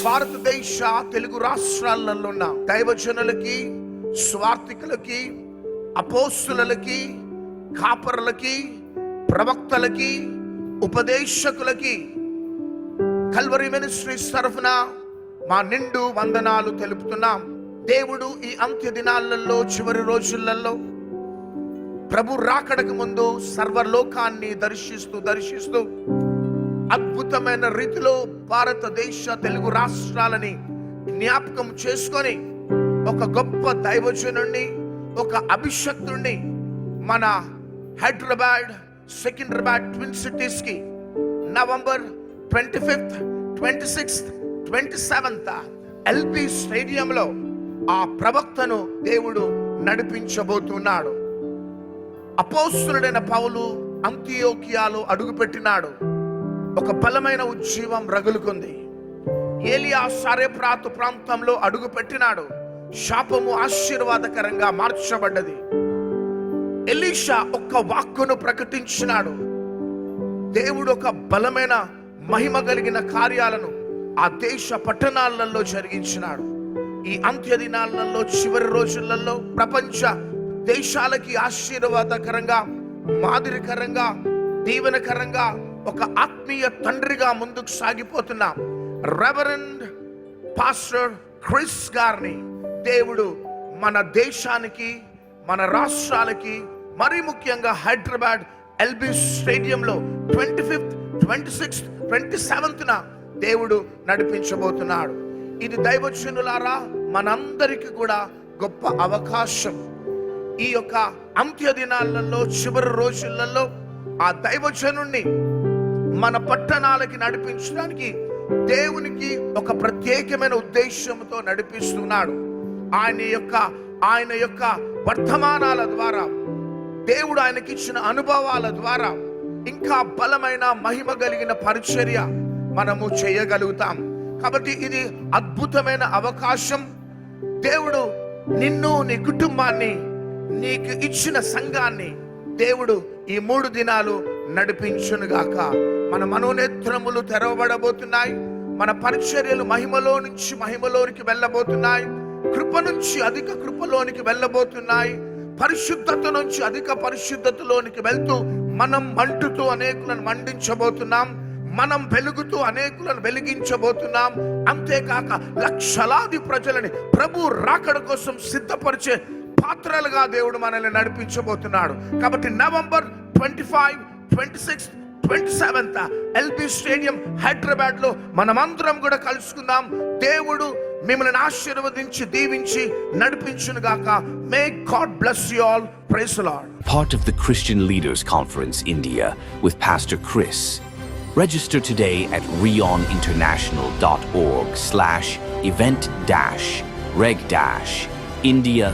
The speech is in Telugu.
భారతదేశ తెలుగు రాష్ట్రాలలో ఉన్న దైవజనులకి, స్వార్థికులకి, అపోస్తులకి, కాపరులకి, ప్రవక్తలకి, ఉపదేశకులకి కల్వరి మినిస్ట్రీస్ తరఫున మా నిండు వందనాలు తెలుపుతున్నాం. దేవుడు ఈ అంత్య దినాలలో, చివరి రోజులలో ప్రభు రాకడకు ముందు సర్వలోకాన్ని దర్శిస్తూ అద్భుతమైన రీతిలో భారతదేశ తెలుగు రాష్ట్రాలని జ్ఞాపకం చేసుకొని ఒక గొప్ప దైవజనుడిని, ఒక అభిషక్తుడిని మన హైదరాబాద్, సికింద్రాబాద్ ట్విన్ సిటీస్ కి November 25th, 26th, 27th LB స్టేడియంలో ఆ ప్రవక్తను దేవుడు నడిపించబోతున్నాడు. అపోస్తలుడైన పౌలు అంతియోకియాలో అడుగుపెట్టినాడు. ఒక బలమైన ఉజ్జీవం రగులుకుంది. ఏలియా సారెప్రాతు ప్రాంతంలో అడుగుపెట్టినాడు. శాపము ఆశీర్వాదకరంగా మార్చబడ్డది. ఎలీషా ఒక్క వాక్కును ప్రకటించినాడు. దేవుడు ఒక బలమైన మహిమ కలిగిన కార్యాలను ఆ దేశ పట్టణాలలో జరిగించినాడు. ఈ అంత్య దినాలలో, చివరి రోజులలో ప్రపంచ దేశాలకి ఆశీర్వాదకరంగా, మాదిరికరంగా, దీవెనకరంగా ఒక ఆత్మీయ తండ్రిగా ముందుకు సాగిపోతున్నాం. రెవరెండ్ పాస్టర్ క్రిస్ గారిని దేవుడు మన దేశానికి, మన రాష్ట్రాలకి, మరి ముఖ్యంగా హైదరాబాద్ ఎల్బీ స్టేడియంలో 25th, 26th, 27th దేవుడు నడిపించబోతున్నాడు. ఇది దైవజనులారా మనందరికీ కూడా గొప్ప అవకాశం. ఈ యొక్క అంత్య దినాలలో, చివరి రోజులలో ఆ దైవజనుణ్ణి మన పట్టణాలకి నడిపించడానికి దేవునికి ఒక ప్రత్యేకమైన ఉద్దేశంతో నడిపిస్తున్నాడు. ఆయన యొక్క వర్తమానాల ద్వారా, దేవుడు ఆయనకిచ్చిన అనుభవాల ద్వారా ఇంకా బలమైన మహిమ కలిగిన పరిచర్య మనము చేయగలుగుతాం. కాబట్టి ఇది అద్భుతమైన అవకాశం. దేవుడు నిన్ను, నీ కుటుంబాన్ని, నీకు ఇచ్చిన సంఘాన్ని దేవుడు ఈ 3 దినాలు నడిపించునుగాక. మన మనోనేత్రములు తెరవబడబోతున్నాయి. మన పరిచర్యలు మహిమలో నుంచి మహిమలోనికి వెళ్ళబోతున్నాయి. కృప నుంచి అధిక కృపలోనికి వెళ్ళబోతున్నాయి. పరిశుద్ధత నుంచి అధిక పరిశుద్ధతలోనికి వెళ్తూ మనం మంటుతూ అనేకులను మండించబోతున్నాం. మనం వెలుగుతూ అనేకులను వెలిగించబోతున్నాం. అంతేకాక లక్షలాది ప్రజలని ప్రభు రాకడ కోసం సిద్ధపరిచే పాత్రలుగా దేవుడు మనల్ని నడిపించబోతున్నాడు. కాబట్టి November 25, 26, 27th LB stadium Hyderabad లో మనమందరం కూడా కలుసుకుందాం. దేవుడు మిమ్మల్ని ఆశీర్వదించి, దీవించి నడిపించునుగాక. May God bless you all. Praise the Lord. Part of the Christian Leaders Conference India with Pastor Chris. Register today at reoninternational.org/event-reg-india/